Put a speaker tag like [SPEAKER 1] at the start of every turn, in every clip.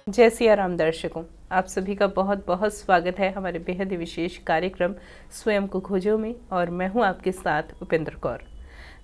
[SPEAKER 1] जय सिया राम दर्शकों, आप सभी का बहुत बहुत स्वागत है हमारे बेहद ही विशेष कार्यक्रम स्वयं को खोजो में। और मैं हूं आपके साथ उपेंद्र कौर।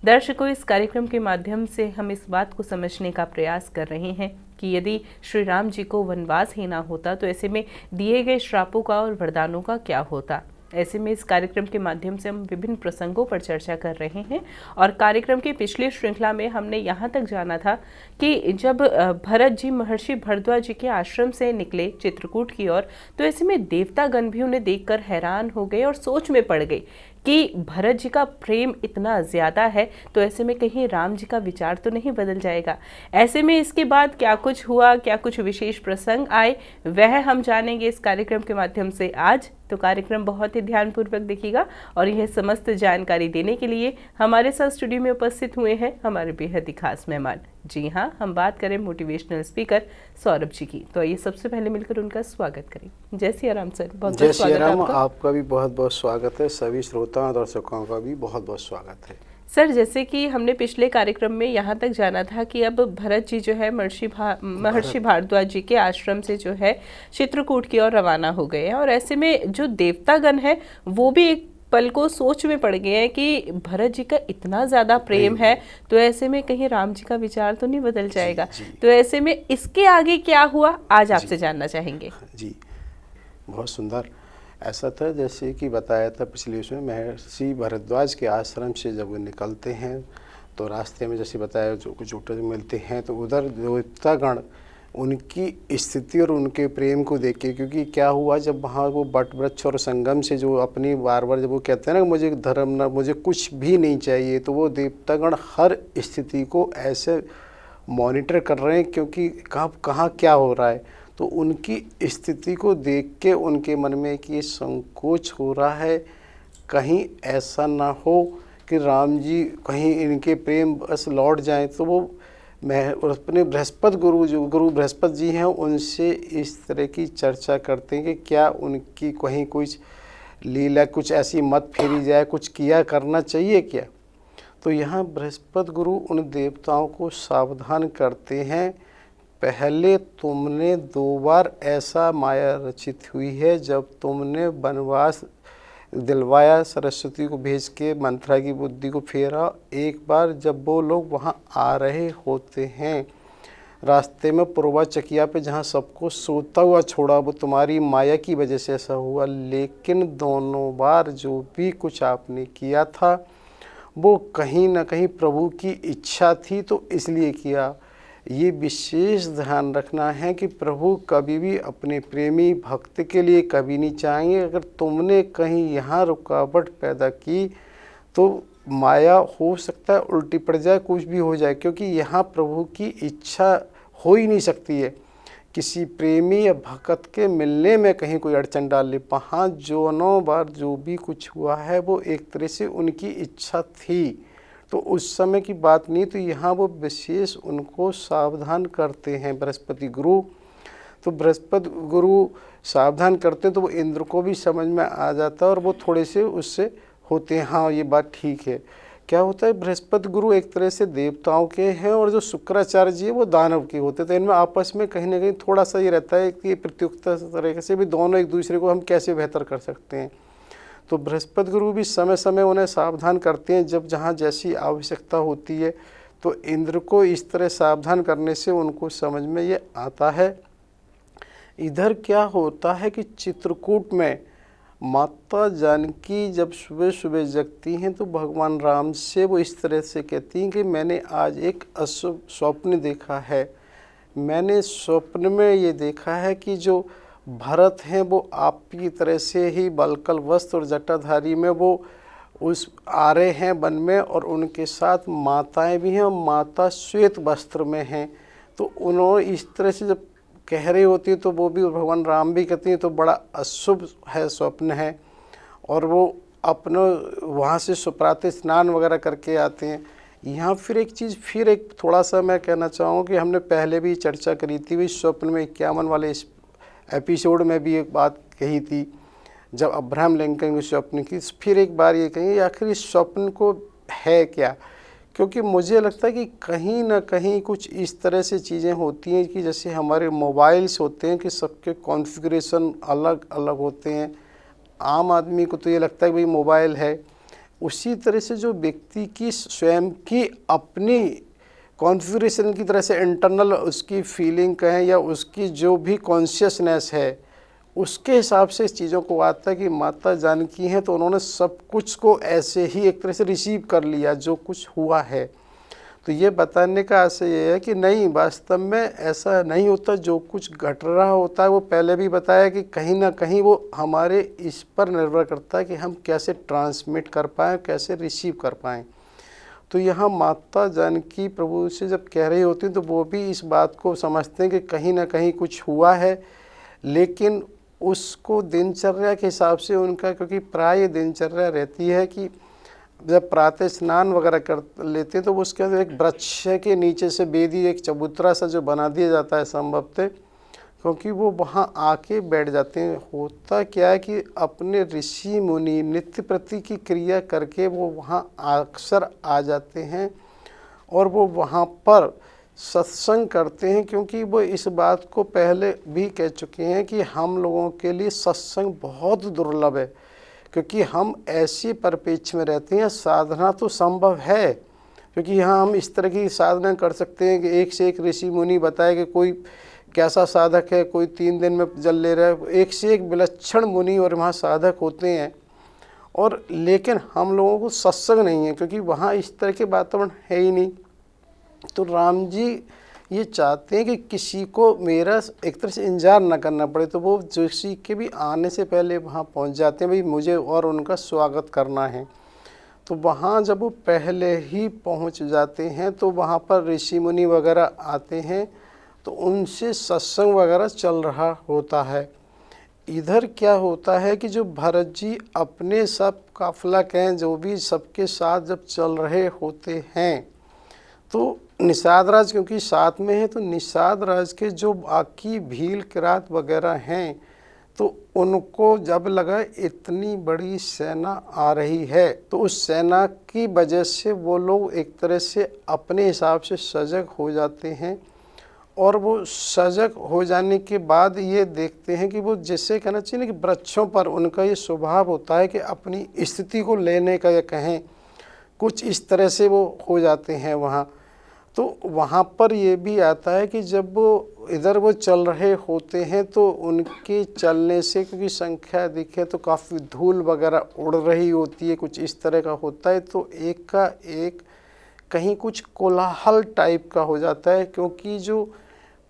[SPEAKER 1] दर्शकों, इस कार्यक्रम के माध्यम से हम इस बात को समझने का प्रयास कर रहे हैं कि यदि श्री राम जी को वनवास ही ना होता तो ऐसे में दिए गए श्रापों का और वरदानों का क्या होता। ऐसे में इस कार्यक्रम के माध्यम से हम विभिन्न प्रसंगों पर चर्चा कर रहे हैं। और कार्यक्रम की पिछली श्रृंखला में हमने यहाँ तक जाना था कि जब भरत जी महर्षि भरद्वाज जी के आश्रम से निकले चित्रकूट की ओर, तो ऐसे में देवतागण भी उन्हें देखकर हैरान हो गए और सोच में पड़ गए कि भरत जी का प्रेम इतना ज़्यादा है, तो ऐसे में कहीं राम जी का विचार तो नहीं बदल जाएगा। ऐसे में इसके बाद क्या कुछ हुआ, क्या कुछ विशेष प्रसंग आए, वह हम जानेंगे इस कार्यक्रम के माध्यम से आज। तो कार्यक्रम बहुत ही ध्यानपूर्वक देखिएगा। और यह समस्त जानकारी देने के लिए हमारे साथ स्टूडियो में उपस्थित हुए हैं हमारे बेहद ही खास मेहमान। जी हाँ, हम बात करें मोटिवेशनल स्पीकर सौरभ जी की। तो आइए सबसे पहले मिलकर उनका स्वागत करें। जय सिया राम सर, बहुत बहुत स्वागत है आपका।
[SPEAKER 2] आपका भी बहुत बहुत स्वागत है। सभी श्रोताओं और दर्शकों का भी बहुत बहुत स्वागत है।
[SPEAKER 1] सर, जैसे कि हमने पिछले कार्यक्रम में यहाँ तक जाना था कि अब भरत जी जो है महर्षि भारद्वाज जी के आश्रम से जो है चित्रकूट की ओर रवाना हो गए हैं। और ऐसे में जो देवतागण है वो भी एक पल को सोच में पड़ गए हैं कि भरत जी का इतना ज़्यादा प्रेम है, तो ऐसे में कहीं राम जी का विचार तो नहीं बदल जाएगा। तो ऐसे में इसके आगे क्या हुआ, आज आपसे जानना चाहेंगे।
[SPEAKER 2] जी, बहुत सुंदर। ऐसा था जैसे कि बताया था पिछले उसमें, महर्षि भरद्वाज के आश्रम से जब वो निकलते हैं तो रास्ते में जैसे बताया जो कुछ उठे मिलते हैं तो उधर देवतागण उनकी स्थिति और उनके प्रेम को देख के, क्योंकि क्या हुआ जब वहाँ वो बट वृक्ष और संगम से जो अपनी बार बार जब वो कहते हैं ना मुझे धर्म ना, मुझे कुछ भी नहीं चाहिए, तो वो देवतागण हर स्थिति को ऐसे मॉनिटर कर रहे हैं क्योंकि कब कहाँ क्या हो रहा है। तो उनकी स्थिति को देख के उनके मन में कि संकोच हो रहा है, कहीं ऐसा ना हो कि राम जी कहीं इनके प्रेम बस लौट जाएं। तो वो मैं अपने बृहस्पति गुरु जो गुरु बृहस्पति जी हैं उनसे इस तरह की चर्चा करते हैं कि क्या उनकी कहीं कुछ लीला कुछ ऐसी मत फेरी जाए, कुछ किया करना चाहिए क्या। तो यहाँ बृहस्पति गुरु उन देवताओं को सावधान करते हैं, पहले तुमने 2 बार ऐसा माया रचित हुई है जब तुमने वनवास दिलवाया, सरस्वती को भेज के मंथरा की बुद्धि को फेरा। एक बार जब वो लोग वहाँ आ रहे होते हैं, रास्ते में पूर्वा चकिया पे जहाँ सबको सोता हुआ छोड़ा, वो तुम्हारी माया की वजह से ऐसा हुआ। लेकिन दोनों बार जो भी कुछ आपने किया था वो कहीं ना कहीं प्रभु की इच्छा थी, तो इसलिए किया। ये विशेष ध्यान रखना है कि प्रभु कभी भी अपने प्रेमी भक्त के लिए कभी नहीं चाहेंगे अगर तुमने कहीं यहाँ रुकावट पैदा की तो माया हो सकता है उल्टी पड़ जाए, कुछ भी हो जाए, क्योंकि यहाँ प्रभु की इच्छा हो ही नहीं सकती है किसी प्रेमी या भक्त के मिलने में कहीं कोई अड़चन डाल ले। वहाँ जो 9 बार जो भी कुछ हुआ है वो एक तरह से उनकी इच्छा थी, तो उस समय की बात नहीं। तो यहाँ वो विशेष उनको सावधान करते हैं बृहस्पति गुरु। तो बृहस्पति गुरु सावधान करते हैं तो वो इंद्र को भी समझ में आ जाता है और वो थोड़े से उससे होते हैं, हाँ ये बात ठीक है। क्या होता है, बृहस्पति गुरु एक तरह से देवताओं के हैं और जो शुक्राचार्य जी है वो दानव के होते हैं। तो इनमें आपस में कहीं ना कहीं थोड़ा सा ये रहता है कि प्रत्युक्ता तरीके से भी दोनों एक दूसरे को हम कैसे बेहतर कर सकते हैं। तो बृहस्पति गुरु भी समय समय उन्हें सावधान करते हैं जब जहाँ जैसी आवश्यकता होती है। तो इंद्र को इस तरह सावधान करने से उनको समझ में ये आता है। इधर क्या होता है कि चित्रकूट में माता जानकी जब सुबह सुबह जगती हैं तो भगवान राम से वो इस तरह से कहती हैं कि मैंने आज एक अशुभ स्वप्न देखा है। मैंने स्वप्न में ये देखा है कि जो भरत हैं वो आपकी तरह से ही बलकल वस्त्र और जटाधारी में वो उस आ रहे हैं वन में, और उनके साथ माताएं भी हैं और माता श्वेत वस्त्र में हैं। तो उन्होंने इस तरह से जब कह रही होती है तो वो भी भगवान राम भी कहती हैं तो बड़ा अशुभ है स्वप्न है। और वो अपने वहाँ से सुप्रातः स्नान वगैरह करके आते हैं। यहाँ फिर एक चीज़ फिर एक थोड़ा सा मैं कहना चाहूँगा कि हमने पहले भी चर्चा करी थी, इस स्वप्न में 51 वाले इस एपिसोड में भी एक बात कही थी जब अब्राहम लिंकन के स्वप्न की। फिर एक बार ये कहेंगे आखिर इस स्वप्न को है क्या, क्योंकि मुझे लगता है कि कहीं ना कहीं कुछ इस तरह से चीज़ें होती हैं कि जैसे हमारे मोबाइल्स होते हैं कि सबके कॉन्फ़िगरेशन अलग अलग होते हैं। आम आदमी को तो ये लगता है कि भाई मोबाइल है, उसी तरह से जो व्यक्ति की स्वयं की अपनी कॉन्फ़िगरेशन की तरह से इंटरनल उसकी फीलिंग कहें या उसकी जो भी कॉन्शियसनेस है, उसके हिसाब से इस चीज़ों को आता है कि माता जानकी हैं, तो उन्होंने सब कुछ को ऐसे ही एक तरह से रिसीव कर लिया जो कुछ हुआ है। तो ये बताने का आशय ये है कि नहीं, वास्तव में ऐसा नहीं होता। जो कुछ घट रहा होता है वो पहले भी बताया कि कहीं ना कहीं वो हमारे इस पर निर्भर करता है कि हम कैसे ट्रांसमिट कर पाएँ, कैसे रिसीव कर पाएँ। तो यहाँ माता जानकी प्रभु से जब कह रही होती हैं तो वो भी इस बात को समझते हैं कि कहीं ना कहीं कुछ हुआ है, लेकिन उसको दिनचर्या के हिसाब से उनका, क्योंकि प्राय दिनचर्या रहती है कि जब प्रातः स्नान वगैरह कर लेते हैं तो उसके अंदर एक वृक्ष के नीचे से बेदी, एक चबूतरा सा जो बना दिया जाता है संभवतः, क्योंकि वो वहाँ आके बैठ जाते हैं। होता क्या है कि अपने ऋषि मुनि नित्य प्रति की क्रिया करके वो वहाँ अक्सर आ जाते हैं और वो वहाँ पर सत्संग करते हैं, क्योंकि वो इस बात को पहले भी कह चुके हैं कि हम लोगों के लिए सत्संग बहुत दुर्लभ है, क्योंकि हम ऐसी परिप्रेक्ष्य में रहते हैं। साधना तो संभव है, क्योंकि यहाँ हम इस तरह की साधना कर सकते हैं कि एक से एक ऋषि मुनि बताए कि कोई कैसा साधक है, कोई 3 दिन में जल ले रहा है, एक से एक विलक्षण मुनि और वहाँ साधक होते हैं। और लेकिन हम लोगों को सत्संग नहीं है, क्योंकि वहाँ इस तरह के वातावरण है ही नहीं। तो राम जी ये चाहते हैं कि किसी को मेरा एक तरह से इंतजार ना करना पड़े, तो वो किसी के भी आने से पहले वहाँ पहुँच जाते हैं, भाई मुझे और उनका स्वागत करना है। तो वहाँ जब वो पहले ही पहुँच जाते हैं तो वहाँ पर ऋषि मुनि वगैरह आते हैं, तो उनसे सत्संग वगैरह चल रहा होता है। इधर क्या होता है कि जो भरत जी अपने सब काफिला कहें जो भी सबके साथ जब चल रहे होते हैं, तो निषाद राज क्योंकि साथ में है, तो निषाद राज के जो बाकी भील किरात वगैरह हैं, तो उनको जब लगा इतनी बड़ी सेना आ रही है, तो उस सेना की वजह से वो लोग एक तरह से अपने हिसाब से सजग हो जाते हैं। और वो सजग हो जाने के बाद ये देखते हैं कि वो, जैसे कहना चाहिए ना कि वृक्षों पर उनका ये स्वभाव होता है कि अपनी स्थिति को लेने का, या कहें कुछ इस तरह से वो हो जाते हैं वहाँ। तो वहाँ पर ये भी आता है कि जब वो इधर वो चल रहे होते हैं तो उनके चलने से, क्योंकि संख्या अधिक है, तो काफ़ी धूल वगैरह उड़ रही होती है, कुछ इस तरह का होता है। तो एक का एक कहीं कुछ कोलाहल टाइप का हो जाता है, क्योंकि जो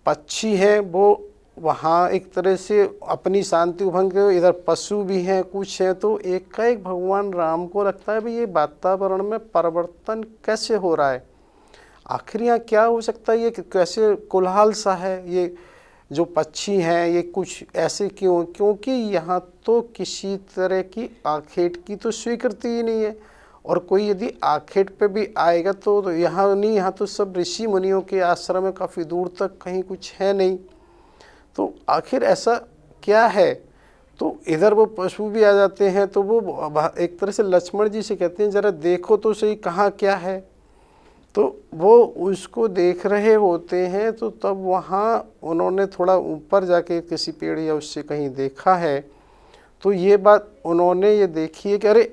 [SPEAKER 2] पक्षी है वो वहाँ एक तरह से अपनी शांति भंग, इधर पशु भी हैं कुछ है, तो एक का एक भगवान राम को लगता है भाई ये वातावरण में परिवर्तन कैसे हो रहा है, आखिर यहाँ क्या हो सकता है, ये कैसे कोलाहल सा है, ये जो पक्षी हैं ये कुछ ऐसे क्यों, क्योंकि यहाँ तो किसी तरह की आखेट की तो स्वीकृति ही नहीं है। और कोई यदि आखेट पे भी आएगा तो यहाँ नहीं, यहाँ तो सब ऋषि मुनियों के आश्रम में काफ़ी दूर तक कहीं कुछ है नहीं। तो आखिर ऐसा क्या है, तो इधर वो पशु भी आ जाते हैं, तो वो एक तरह से लक्ष्मण जी से कहते हैं जरा देखो तो सही कहाँ क्या है। तो वो उसको देख रहे होते हैं, तो तब वहाँ उन्होंने थोड़ा ऊपर जाके किसी पेड़ या उससे कहीं देखा है, तो ये बात उन्होंने ये देखी है कि अरे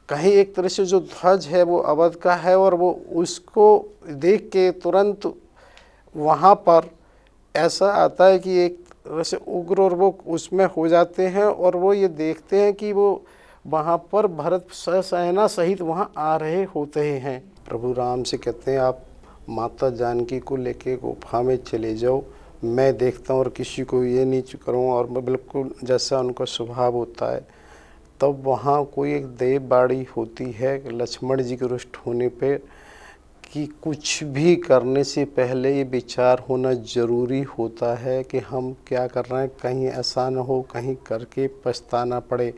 [SPEAKER 2] कहीं एक तरह से जो ध्वज है वो अवध का है, और वो उसको देख के तुरंत वहाँ पर ऐसा आता है कि एक तरह से उग्र और वो उसमें हो जाते हैं, और वो ये देखते हैं कि वो वहाँ पर भरत सेना सहित वहाँ आ रहे होते हैं। प्रभु राम से कहते हैं आप माता जानकी को लेके गुफा में चले जाओ, मैं देखता हूँ और किसी को ये नहीं करूँगा, और मैं बिल्कुल जैसा उनका स्वभाव होता है। तब वहाँ कोई एक देव बाड़ी होती है लक्ष्मण जी के रुष्ट होने पे कि कुछ भी करने से पहले ये विचार होना ज़रूरी होता है कि हम क्या कर रहे हैं, कहीं ऐसा न हो कहीं करके पछताना पड़े।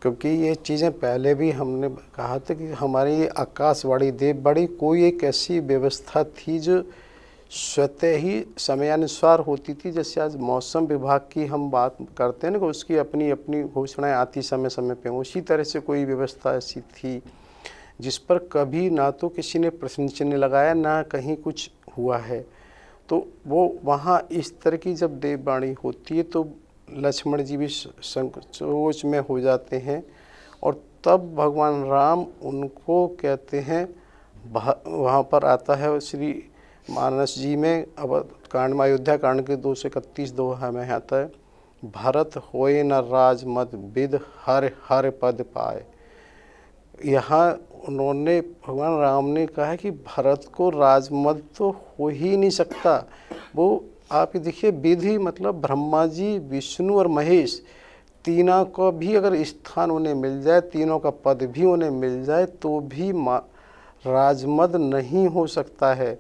[SPEAKER 2] क्योंकि ये चीज़ें पहले भी हमने कहा था कि हमारी ये आकाशवाणी देवबाड़ी कोई एक ऐसी व्यवस्था थी जो स्वतः ही समयानुसार होती थी। जैसे आज मौसम विभाग की हम बात करते हैं ना कि उसकी अपनी अपनी घोषणाएं आती समय समय पे, उसी तरह से कोई व्यवस्था ऐसी थी जिस पर कभी ना तो किसी ने प्रश्न चिन्ह लगाया, ना कहीं कुछ हुआ है। तो वो वहाँ इस तरह की जब देववाणी होती है तो लक्ष्मण जी भी संकोच में हो जाते हैं, और तब भगवान राम उनको कहते हैं, वहाँ पर आता है श्री मानस जी में, अब कांड में अयोध्या कांड के 231 दोहा में आता है, भरत होए न राज मद विद हर हर पद पाए। यहाँ उन्होंने, भगवान राम ने कहा है कि भरत को राजमद तो हो ही नहीं सकता। वो आप देखिए, विधि मतलब ब्रह्मा जी, विष्णु और महेश, तीनों को भी अगर स्थान उन्हें मिल जाए, तीनों का पद भी उन्हें मिल जाए, तो भी राजमद नहीं हो सकता है।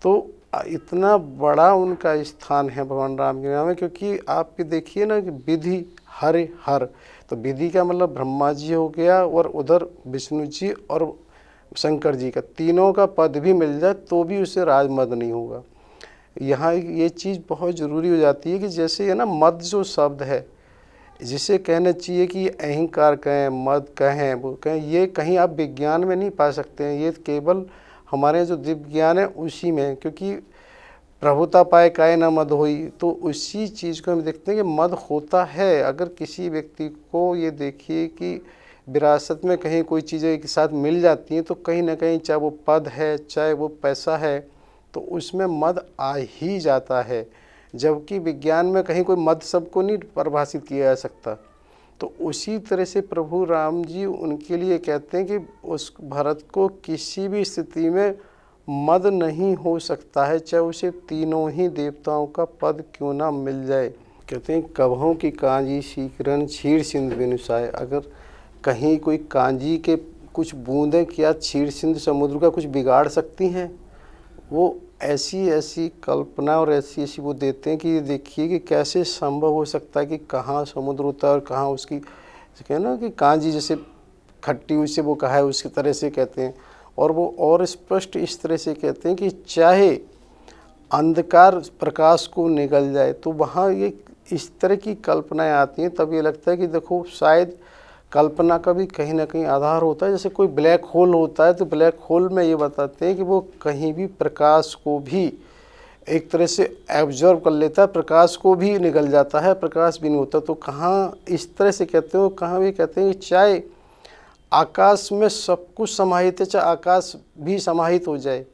[SPEAKER 2] तो इतना बड़ा उनका स्थान है भगवान राम के नाम में, क्योंकि आप भी देखिए ना कि विधि हर हर, तो विधि का मतलब ब्रह्मा जी हो गया, और उधर विष्णु जी और शंकर जी का, तीनों का पद भी मिल जाए तो भी उसे राजमद नहीं होगा। यहाँ ये चीज़ बहुत ज़रूरी हो जाती है कि जैसे है ना, मद जो शब्द है, जिसे कहना चाहिए कि अहंकार कहें, मद कहें, वो कहें, ये कहीं आप विज्ञान में नहीं पा सकते हैं। ये केवल हमारे जो दिव्य ज्ञान है उसी में, क्योंकि प्रभुता पाए काय न मद होई, तो उसी चीज़ को हम देखते हैं कि मद होता है। अगर किसी व्यक्ति को ये देखिए कि विरासत में कहीं कोई चीज़ें एक साथ मिल जाती हैं, तो कहीं ना कहीं, चाहे वो पद है, चाहे वो पैसा है, तो उसमें मद आ ही जाता है। जबकि विज्ञान में कहीं कोई मद सबको नहीं परिभाषित किया जा सकता। तो उसी तरह से प्रभु राम जी उनके लिए कहते हैं कि उस भरत को किसी भी स्थिति में मद नहीं हो सकता है, चाहे उसे तीनों ही देवताओं का पद क्यों ना मिल जाए। कहते हैं, कभों की कांजी शीकरन क्षीर सिंधु बिनुसाए। अगर कहीं कोई कांजी के कुछ बूंदें क्या क्षीर सिंधु समुद्र का कुछ बिगाड़ सकती हैं? वो ऐसी ऐसी कल्पना और ऐसी ऐसी वो देते हैं कि ये देखिए कि कैसे संभव हो सकता है कि कहाँ समुद्र होता है और कहाँ उसकी, कहते ना कि कांजी जैसे खट्टी हुई से वो कहा है, उसकी तरह से कहते हैं। और वो और स्पष्ट इस तरह से कहते हैं कि चाहे अंधकार प्रकाश को निगल जाए, तो वहाँ ये इस तरह की कल्पनाएं आती हैं। तब ये लगता है कि देखो, शायद कल्पना का भी कहीं ना कहीं आधार होता है। जैसे कोई ब्लैक होल होता है, तो ब्लैक होल में ये बताते हैं कि वो कहीं भी प्रकाश को भी एक तरह से एब्जॉर्ब कर लेता है, प्रकाश को भी निगल जाता है, प्रकाश भी नहीं होता। तो कहाँ इस तरह से कहते हो, कहाँ भी कहते हैं कि चाहे आकाश में सब कुछ समाहित है, चाहे आकाश भी समाहित हो जाए,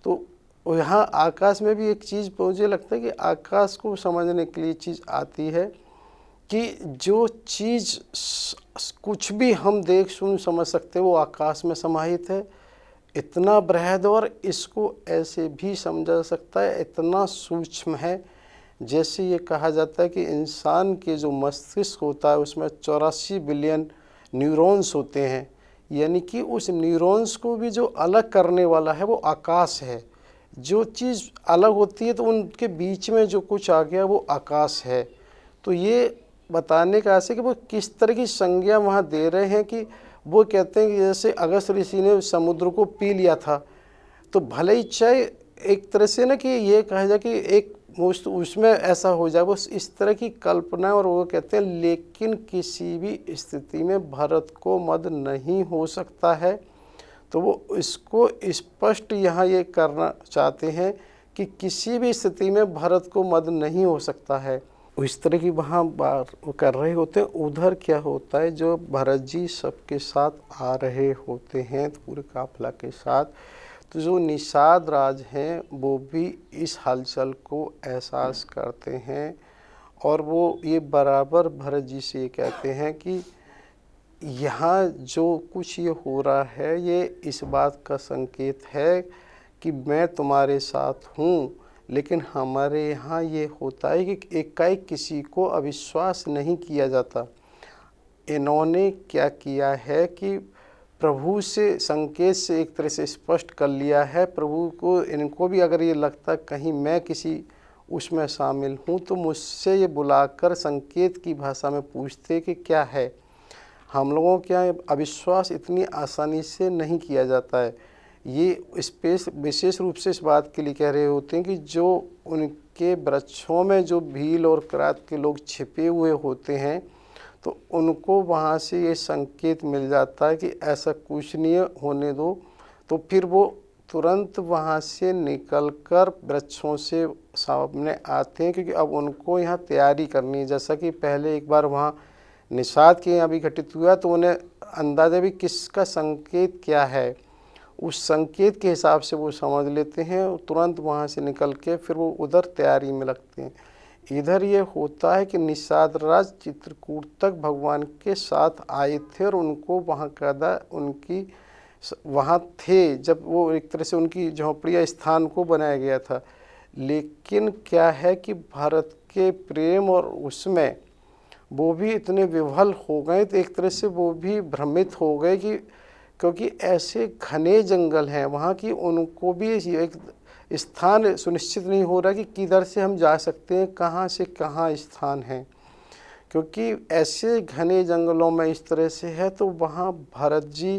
[SPEAKER 2] तो यहाँ आकाश में भी एक चीज़ मुझे लगता है कि आकाश को समझने के लिए चीज़ आती है कि जो चीज़ कुछ भी हम देख सुन समझ सकते हैं, वो आकाश में समाहित है। इतना बृहद, और इसको ऐसे भी समझा सकता है, इतना सूक्ष्म है। जैसे ये कहा जाता है कि इंसान के जो मस्तिष्क होता है उसमें 84 बिलियन न्यूरॉन्स होते हैं, यानी कि उस न्यूरॉन्स को भी जो अलग करने वाला है वो आकाश है। जो चीज़ अलग होती है तो उनके बीच में जो कुछ आ गया वो आकाश है। तो ये बताने का ऐसे कि वो किस तरह की संज्ञा वहाँ दे रहे हैं कि वो कहते हैं कि जैसे अगस्त ऋषि ने समुद्र को पी लिया था, तो भले ही चाहे एक तरह से ना कि ये कहा जाए कि एक उसमें ऐसा हो जाए, वो इस तरह की कल्पना, और वो कहते हैं लेकिन किसी भी स्थिति में भरत को मद नहीं हो सकता है। तो वो इसको स्पष्ट यहाँ ये करना चाहते हैं कि किसी भी स्थिति में भरत को मद नहीं हो सकता है। इस तरह की वहाँ बात कर रहे होते हैं। उधर क्या होता है, जो भरत जी सबके साथ आ रहे होते हैं तो पूरे काफिला के साथ, तो जो निषाद राज हैं वो भी इस हलचल को एहसास करते हैं, और वो ये बराबर भरत जी से ये कहते हैं कि यहाँ जो कुछ ये हो रहा है ये इस बात का संकेत है कि मैं तुम्हारे साथ हूँ, लेकिन हमारे यहाँ ये होता है कि एकाएक किसी को अविश्वास नहीं किया जाता। इन्होंने क्या किया है कि प्रभु से संकेत से एक तरह से स्पष्ट कर लिया है। प्रभु को, इनको भी अगर ये लगता कहीं मैं किसी उसमें शामिल हूँ, तो मुझसे ये बुलाकर संकेत की भाषा में पूछते कि क्या है। हम लोगों के यहाँ अविश्वास इतनी आसानी से नहीं किया जाता है। ये विशेष रूप से इस बात के लिए कह रहे होते हैं कि जो उनके वृक्षों में जो भील और किरात के लोग छिपे हुए होते हैं, तो उनको वहाँ से ये संकेत मिल जाता है कि ऐसा कुछ नहीं है, होने दो। तो फिर वो तुरंत वहाँ से निकलकर वृक्षों से सामने आते हैं, क्योंकि अब उनको यहाँ तैयारी करनी है। जैसा कि पहले एक बार वहाँ निषाद के यहाँ भी घटित हुआ, तो उन्हें अंदाज़ा भी किसका संकेत क्या है, उस संकेत के हिसाब से वो समझ लेते हैं, तुरंत वहाँ से निकल के फिर वो उधर तैयारी में लगते हैं। इधर ये होता है कि निषाद राज चित्रकूट तक भगवान के साथ आए थे और उनको वहाँ कायदा उनकी वहाँ थे, जब वो एक तरह से उनकी झोंपड़िया स्थान को बनाया गया था। लेकिन क्या है कि भारत के प्रेम और उसमें वो भी इतने विह्वल हो गए, तो एक तरह से वो भी भ्रमित हो गए कि क्योंकि ऐसे घने जंगल हैं वहाँ की, उनको भी एक स्थान सुनिश्चित नहीं हो रहा कि किधर से हम जा सकते हैं, कहाँ से कहाँ स्थान है। क्योंकि ऐसे घने जंगलों में इस तरह से है, तो वहाँ भरत जी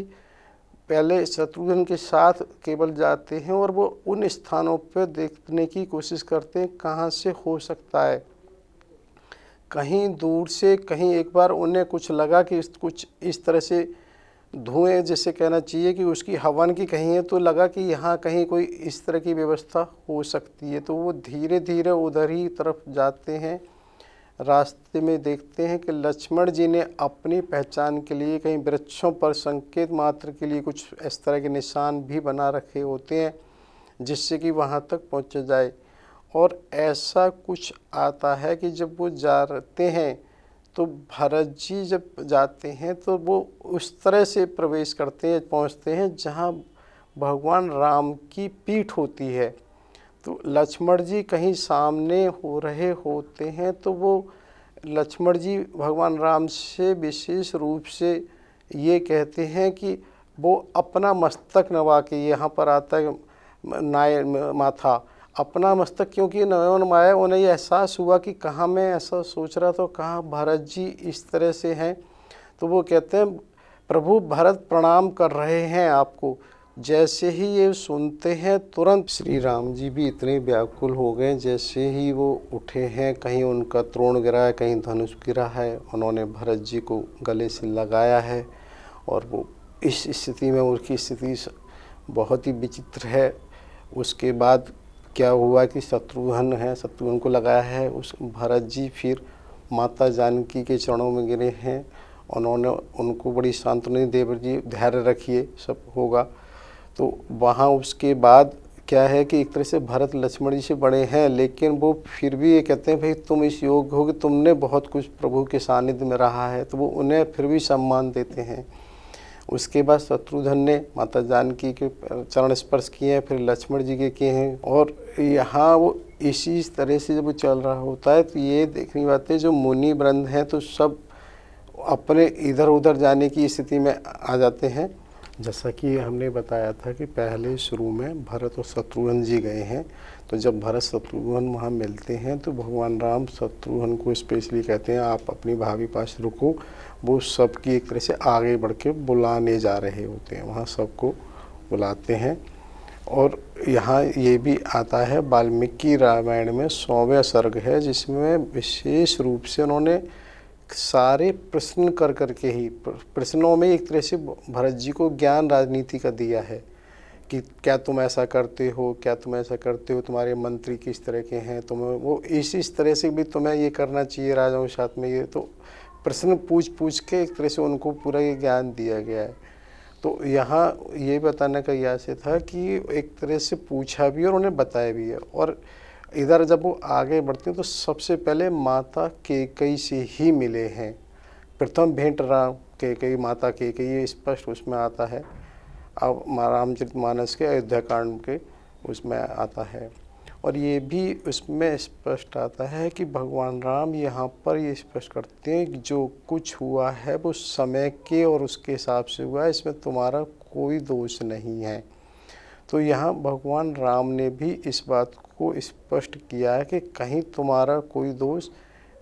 [SPEAKER 2] पहले शत्रुघ्न के साथ केवल जाते हैं और वो उन स्थानों पर देखने की कोशिश करते हैं कहाँ से हो सकता है। कहीं दूर से, कहीं एक बार उन्हें कुछ लगा कि कुछ इस तरह से धुएं, जैसे कहना चाहिए कि उसकी हवन की कहीं है, तो लगा कि यहाँ कहीं कोई इस तरह की व्यवस्था हो सकती है। तो वो धीरे धीरे उधर ही तरफ जाते हैं। रास्ते में देखते हैं कि लक्ष्मण जी ने अपनी पहचान के लिए कहीं वृक्षों पर संकेत मात्र के लिए कुछ इस तरह के निशान भी बना रखे होते हैं, जिससे कि वहाँ तक पहुँच जाए। और ऐसा कुछ आता है कि जब वो जाते हैं तो भरत जी जब जाते हैं तो वो उस तरह से प्रवेश करते हैं, पहुँचते हैं जहाँ भगवान राम की पीठ होती है। तो लक्ष्मण जी कहीं सामने हो रहे होते हैं, तो वो लक्ष्मण जी भगवान राम से विशेष रूप से ये कहते हैं कि वो अपना मस्तक नवा के, यहाँ पर आता है नाय माथा, अपना मस्तक, क्योंकि नयन माया उन्हें ये एहसास हुआ कि कहाँ मैं ऐसा सोच रहा था, कहाँ भरत जी इस तरह से हैं। तो वो कहते हैं प्रभु भरत प्रणाम कर रहे हैं आपको। जैसे ही ये सुनते हैं तुरंत श्री राम जी भी इतने व्याकुल हो गए, जैसे ही वो उठे हैं, कहीं उनका त्रोण गिरा है, कहीं धनुष गिरा है, उन्होंने भरत जी को गले से लगाया है। और वो इस स्थिति में, उनकी स्थिति बहुत ही विचित्र है। उसके बाद क्या हुआ कि शत्रुघ्न है, शत्रुघ्न को लगाया है, उस भरत जी फिर माता जानकी के चरणों में गिरे हैं। उन्होंने उनको बड़ी सांत्वना दी, देवर जी धैर्य रखिए, सब होगा। तो वहाँ उसके बाद क्या है कि एक तरह से भरत लक्ष्मण जी से बड़े हैं, लेकिन वो फिर भी ये कहते हैं भाई तुम इस योग्य हो कि तुमने बहुत कुछ प्रभु के सानिध्य में रहा है, तो वो उन्हें फिर भी सम्मान देते हैं। उसके बाद शत्रुघ्न ने माता जानकी के चरण स्पर्श किए हैं, फिर लक्ष्मण जी के किए हैं। और यहाँ वो इसी तरह से जब वो चल रहा होता है, तो ये देखनी बात है जो मुनि वृंद हैं तो सब अपने इधर उधर जाने की स्थिति में आ जाते हैं। जैसा कि हमने बताया था कि पहले शुरू में भरत और शत्रुघ्न जी गए हैं, तो जब भरत शत्रुघ्न वहाँ मिलते हैं तो भगवान राम शत्रुघ्न को स्पेशली कहते हैं आप अपनी भाभी पास रुको। वो सबकी एक तरह से आगे बढ़ के बुलाने जा रहे होते हैं, वहाँ सबको बुलाते हैं। और यहाँ ये भी आता है वाल्मीकि रामायण में 100वें सर्ग है, जिसमें विशेष रूप से उन्होंने सारे प्रश्न कर के ही प्रश्नों में एक तरह से भरत जी को ज्ञान राजनीति का दिया है कि क्या तुम ऐसा करते हो, क्या तुम ऐसा करते हो, तुम्हारे मंत्री किस तरह के हैं, तुम्हें वो इस तरह से भी तुम्हें ये करना चाहिए राजाओं के साथ में। ये तो प्रश्न पूछ के एक तरह से उनको पूरा ये ज्ञान दिया गया है। तो यहाँ ये बताने का यह से था कि एक तरह से पूछा भी और उन्हें बताया भी है। और इधर जब वो आगे बढ़ते हैं तो सबसे पहले माता कैकेयी से ही मिले हैं। प्रथम भेंट राम कैकेयी, माता कैकेयी, ये स्पष्ट उसमें आता है। अब रामचरितमानस के अयोध्या कांड के उसमें आता है। और ये भी उसमें स्पष्ट आता है कि भगवान राम यहाँ पर ये स्पष्ट करते हैं कि जो कुछ हुआ है वो समय के और उसके हिसाब से हुआ है, इसमें तुम्हारा कोई दोष नहीं है। तो यहाँ भगवान राम ने भी इस बात को स्पष्ट किया है कि कहीं तुम्हारा कोई दोष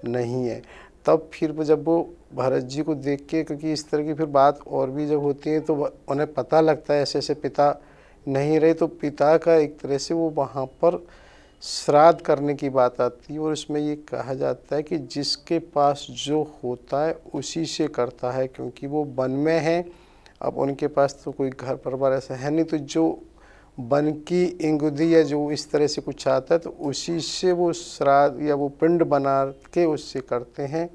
[SPEAKER 2] नहीं है। तब फिर जब वो भरत जी को देख के, क्योंकि इस तरह की फिर बात और भी जब होती है तो उन्हें पता लगता है ऐसे ऐसे पिता नहीं रहे, तो पिता का एक तरह से वो वहाँ पर श्राद्ध करने की बात आती है और उसमें ये कहा जाता है कि जिसके पास जो होता है उसी से करता है, क्योंकि वो वन में है। अब उनके पास तो कोई घर परिवार ऐसा है नहीं, तो जो वन की इंगुदी या जो इस तरह से कुछ आता है तो उसी से वो श्राद्ध या वो पिंड बना के उससे करते हैं।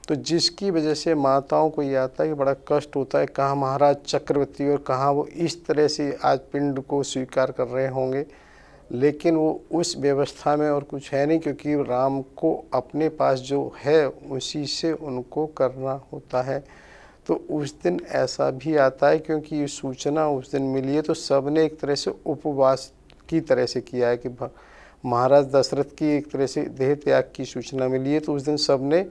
[SPEAKER 2] तो जिसकी वजह से माताओं को ये आता है कि बड़ा कष्ट होता है, कहाँ महाराज चक्रवर्ती और कहाँ वो इस तरह से आज पिंड को स्वीकार कर रहे होंगे। लेकिन वो उस व्यवस्था में और कुछ है नहीं, क्योंकि राम को अपने पास जो है उसी से उनको करना होता है। तो उस दिन ऐसा भी आता है, क्योंकि ये सूचना उस दिन मिली है तो सब ने एक तरह से उपवास की तरह से किया है कि महाराज दशरथ की एक तरह से देह त्याग की सूचना मिली है, तो उस दिन सब ने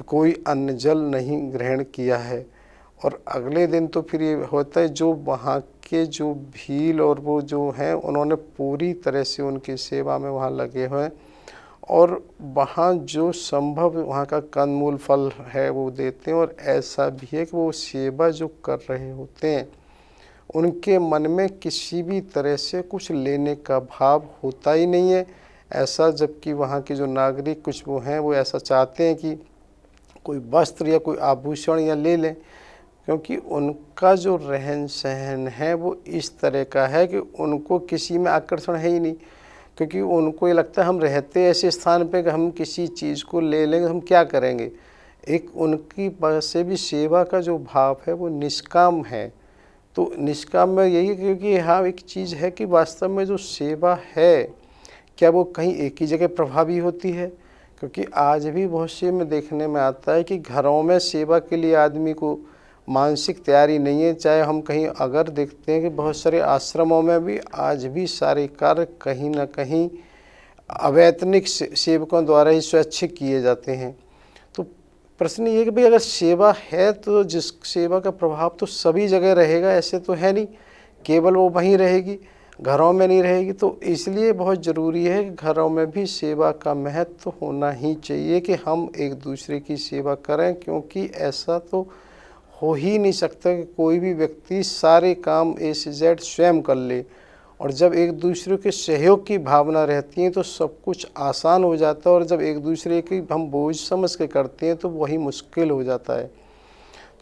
[SPEAKER 2] कोई अन्न जल नहीं ग्रहण किया है। और अगले दिन तो फिर ये होता है, जो वहाँ के जो भील और वो जो हैं उन्होंने पूरी तरह से उनकी सेवा में वहाँ लगे हुए हैं, और वहाँ जो संभव वहाँ का कंदमूल फल है वो देते हैं। और ऐसा भी है कि वो सेवा जो कर रहे होते हैं उनके मन में किसी भी तरह से कुछ लेने का भाव होता ही नहीं है ऐसा, जबकि वहाँ के जो नागरिक कुछ वो हैं वो ऐसा चाहते हैं कि कोई वस्त्र या कोई आभूषण या ले लें, क्योंकि उनका जो रहन सहन है वो इस तरह का है कि उनको किसी में आकर्षण है ही नहीं, क्योंकि उनको ये लगता है हम रहते ऐसे स्थान पे कि हम किसी चीज़ को ले लेंगे हम क्या करेंगे। एक उनकी पास से भी सेवा का जो भाव है वो निष्काम है। तो निष्काम में यही, क्योंकि यहाँ एक चीज़ है कि वास्तव में जो सेवा है क्या वो कहीं एक ही जगह प्रभावी होती है, क्योंकि आज भी बहुत से में देखने में आता है कि घरों में सेवा के लिए आदमी को मानसिक तैयारी नहीं है। चाहे हम कहीं अगर देखते हैं कि बहुत सारे आश्रमों में भी आज भी सारे कार्य कहीं ना कहीं अवैतनिक सेवकों द्वारा ही स्वैच्छिक किए जाते हैं। तो प्रश्न ये है कि भाई अगर सेवा है तो जिस सेवा का प्रभाव तो सभी जगह रहेगा, ऐसे तो है नहीं केवल वो वहीं रहेगी, घरों में नहीं रहेगी। तो इसलिए बहुत ज़रूरी है कि घरों में भी सेवा का महत्व होना ही चाहिए कि हम एक दूसरे की सेवा करें, क्योंकि ऐसा तो हो ही नहीं सकता कि कोई भी व्यक्ति सारे काम ए से जेड स्वयं कर ले। और जब एक दूसरे के सहयोग की भावना रहती है तो सब कुछ आसान हो जाता है, और जब एक दूसरे की हम बोझ समझ के करते हैं तो वही मुश्किल हो जाता है।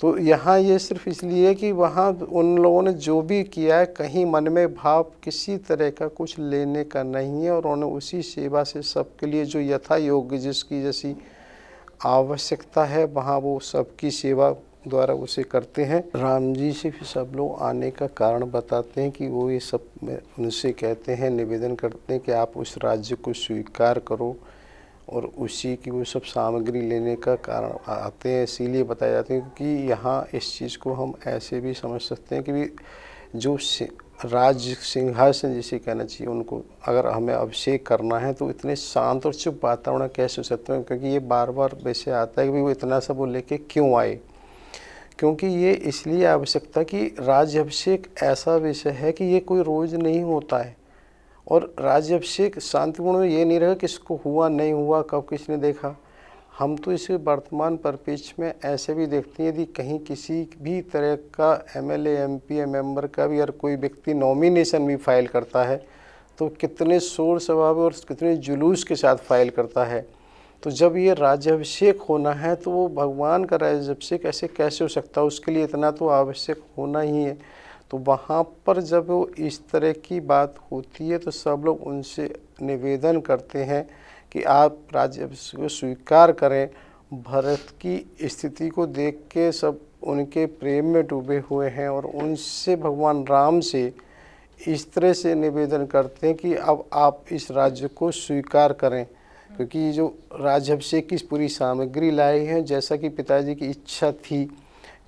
[SPEAKER 2] तो यहाँ ये सिर्फ इसलिए कि वहाँ उन लोगों ने जो भी किया है कहीं मन में भाव किसी तरह का कुछ लेने का नहीं है, और उन्होंने उसी सेवा से सबके लिए जो यथा योग्य जिसकी जैसी आवश्यकता है वहाँ वो सबकी सेवा द्वारा उसे करते हैं। राम जी से फिर सब लोग आने का कारण बताते हैं कि वो ये सब उनसे कहते हैं, निवेदन करते हैं कि आप उस राज्य को स्वीकार करो, और उसी की वो सब सामग्री लेने का कारण आते हैं। इसीलिए बताया जाते हैं कि यहाँ इस चीज़ को हम ऐसे भी समझ सकते हैं कि भी जो राज्य सिंहासन जिसे कहना चाहिए उनको अगर हमें अभिषेक करना है तो इतने शांत और चुप वातावरण कैसे हो सकते हैं, क्योंकि ये बार बार वैसे आता है कि वो इतना सब वो लेके क्यों आए। क्योंकि ये इसलिए आवश्यकता कि राज्याभिषेक ऐसा विषय है कि ये कोई रोज़ नहीं होता है, और राज्याभिषेक शांतिपूर्ण में ये नहीं रहेगा किसको हुआ नहीं हुआ कब किसने देखा। हम तो इसे वर्तमान परिप्रेक्ष्य में ऐसे भी देखते हैं, यदि कहीं किसी भी तरह का एमएलए एमपी मेंबर का भी अगर कोई व्यक्ति नॉमिनेशन भी फाइल करता है तो कितने शोर शराबे और कितने जुलूस के साथ फाइल करता है। तो जब ये राज्याभिषेक होना है तो वो भगवान का राज्याभिषेक ऐसे कैसे हो सकता है, उसके लिए इतना तो आवश्यक होना ही है। तो वहाँ पर जब वो इस तरह की बात होती है तो सब लोग उनसे निवेदन करते हैं कि आप राज्याभिषेक को स्वीकार करें। भरत की स्थिति को देख के सब उनके प्रेम में डूबे हुए हैं, और उनसे भगवान राम से इस तरह से निवेदन करते हैं कि अब आप इस राज्य को स्वीकार करें, क्योंकि जो राज्याभिषेक की पूरी सामग्री लाई है जैसा कि पिताजी की इच्छा थी,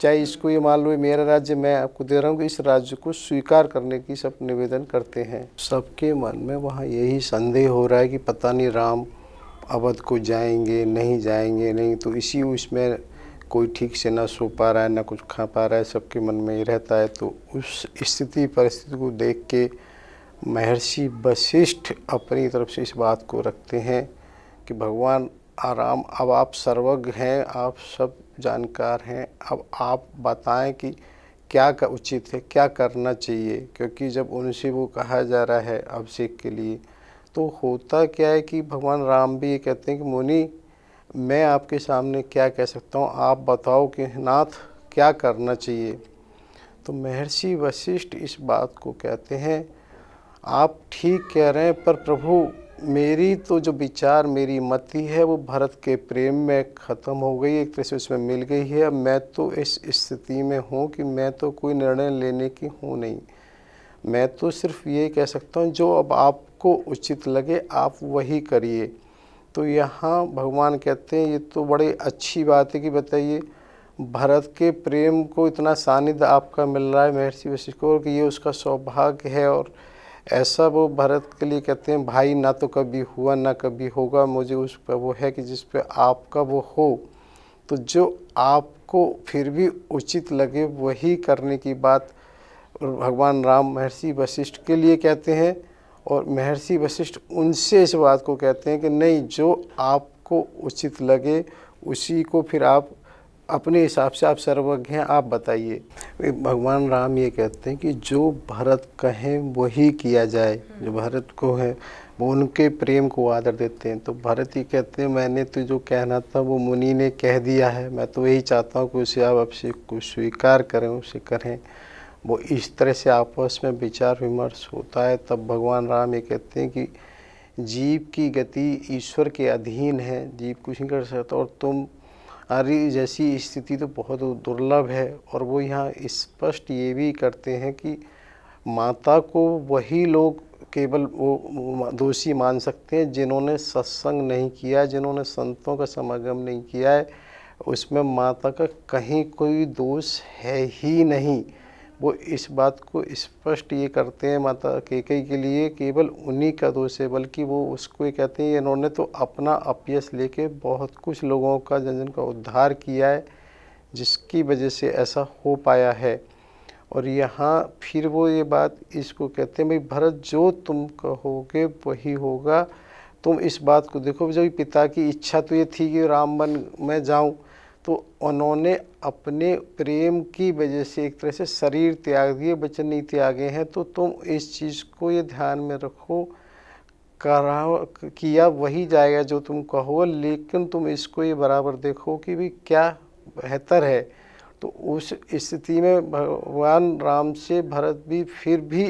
[SPEAKER 2] चाहे इसको ये मान लो मेरा राज्य मैं आपको दे रहा हूँ, कि इस राज्य को स्वीकार करने की सब निवेदन करते हैं। सबके मन में वहाँ यही संदेह हो रहा है कि पता नहीं राम अवध को जाएंगे नहीं जाएंगे नहीं, तो इसी उसमें कोई ठीक से ना सो पा रहा है ना कुछ खा पा रहा है, सबके मन में ये रहता है। तो उस स्थिति परिस्थिति को देख के महर्षि वशिष्ठ अपनी तरफ से इस बात को रखते हैं कि भगवान आराम, अब आप सर्वज्ञ हैं, आप सब जानकार हैं, अब आप बताएं कि क्या का उचित है क्या करना चाहिए। क्योंकि जब उनसे वो कहा जा रहा है अभिषेक के लिए तो होता क्या है कि भगवान राम भी ये कहते हैं कि मुनि, मैं आपके सामने क्या कह सकता हूँ, आप बताओ कि नाथ क्या करना चाहिए। तो महर्षि वशिष्ठ इस बात को कहते हैं, आप ठीक कह रहे हैं, पर प्रभु मेरी तो जो विचार, मेरी मति है वो भरत के प्रेम में ख़त्म हो गई, एक तरह से उसमें मिल गई है। अब मैं तो इस स्थिति में हूँ कि मैं तो कोई निर्णय लेने की हूँ नहीं। मैं तो सिर्फ ये कह सकता हूँ जो अब आपको उचित लगे आप वही करिए। तो यहाँ भगवान कहते हैं ये तो बड़ी अच्छी बात है कि बताइए भरत के प्रेम को इतना सानिध्य आपका मिल रहा है महर्षि वशिष्ठ को, कि ये उसका सौभाग्य है। और ऐसा वो भरत के लिए कहते हैं, भाई ना तो कभी हुआ ना कभी होगा, मुझे उस पर वो है कि जिस पे आपका वो हो। तो जो आपको फिर भी उचित लगे वही करने की बात भगवान राम महर्षि वशिष्ठ के लिए कहते हैं। और महर्षि वशिष्ठ उनसे इस बात को कहते हैं कि नहीं, जो आपको उचित लगे उसी को फिर आप अपने हिसाब से, आप सर्वज्ञ हैं, आप बताइए। भगवान राम ये कहते हैं कि जो भरत कहें वही किया जाए। जो भरत को है वो उनके प्रेम को आदर देते हैं। तो भरत ही कहते हैं मैंने तो जो कहना था वो मुनि ने कह दिया है, मैं तो यही चाहता हूँ कि उसे आप आपसे कुछ स्वीकार करें, उसे करें। वो इस तरह से आपस में विचार विमर्श होता है। तब भगवान राम ये कहते हैं कि जीव की गति ईश्वर के अधीन है, जीव कुछ नहीं कर सकता, और तुम अरे जैसी स्थिति तो बहुत दुर्लभ है। और वो यहाँ स्पष्ट ये भी करते हैं कि माता को वही लोग केवल वो दोषी मान सकते हैं जिन्होंने सत्संग नहीं किया, जिन्होंने संतों का समागम नहीं किया है। उसमें माता का कहीं कोई दोष है ही नहीं। वो इस बात को स्पष्ट ये करते हैं माता कैकेयी के लिए केवल उन्हीं का दोष है, बल्कि वो उसको ये कहते हैं इन्होंने तो अपना अपयश लेके बहुत कुछ लोगों का जन जन का उद्धार किया है, जिसकी वजह से ऐसा हो पाया है। और यहाँ फिर वो ये बात इसको कहते हैं, भाई भरत जो तुम कहोगे वही होगा। तुम इस बात को देखो, जब पिता की इच्छा तो ये थी कि राम वन में जाऊँ, तो उन्होंने अपने प्रेम की वजह से एक तरह से शरीर त्याग दिए, वचन नहीं त्यागे हैं। तो तुम इस चीज़ को ये ध्यान में रखो, किया वही जाएगा जो तुम कहो, लेकिन तुम इसको ये बराबर देखो कि भी क्या बेहतर है। तो उस स्थिति में भगवान राम से भरत भी फिर भी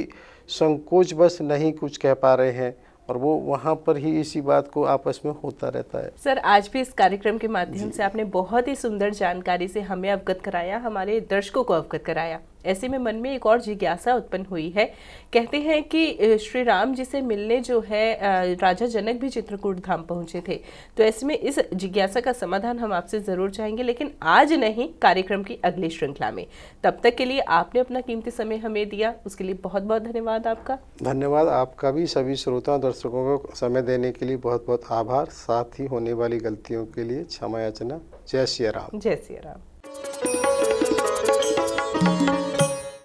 [SPEAKER 2] संकोच बस नहीं कुछ कह पा रहे हैं, और वो वहाँ पर ही इसी बात को आपस में होता रहता है।
[SPEAKER 1] सर, आज भी इस कार्यक्रम के माध्यम से आपने बहुत ही सुंदर जानकारी से हमें अवगत कराया, हमारे दर्शकों को अवगत कराया। ऐसे में मन में एक और जिज्ञासा उत्पन्न हुई है। कहते हैं कि श्री राम जी से मिलने जो है राजा जनक भी चित्रकूट धाम पहुंचे थे। तो ऐसे में इस जिज्ञासा का समाधान हम आपसे ज़रूर चाहेंगे, लेकिन आज नहीं, कार्यक्रम की अगली श्रृंखला में। तब तक के लिए आपने अपना कीमती समय हमें दिया, उसके लिए बहुत बहुत धन्यवाद आपका।
[SPEAKER 2] धन्यवाद आपका भी। सभी श्रोताओं दर्शकों को समय देने के लिए बहुत बहुत आभार। साथ ही होने वाली गलतियों के लिए क्षमा याचना। जय सिया राम।
[SPEAKER 1] जय सिया राम।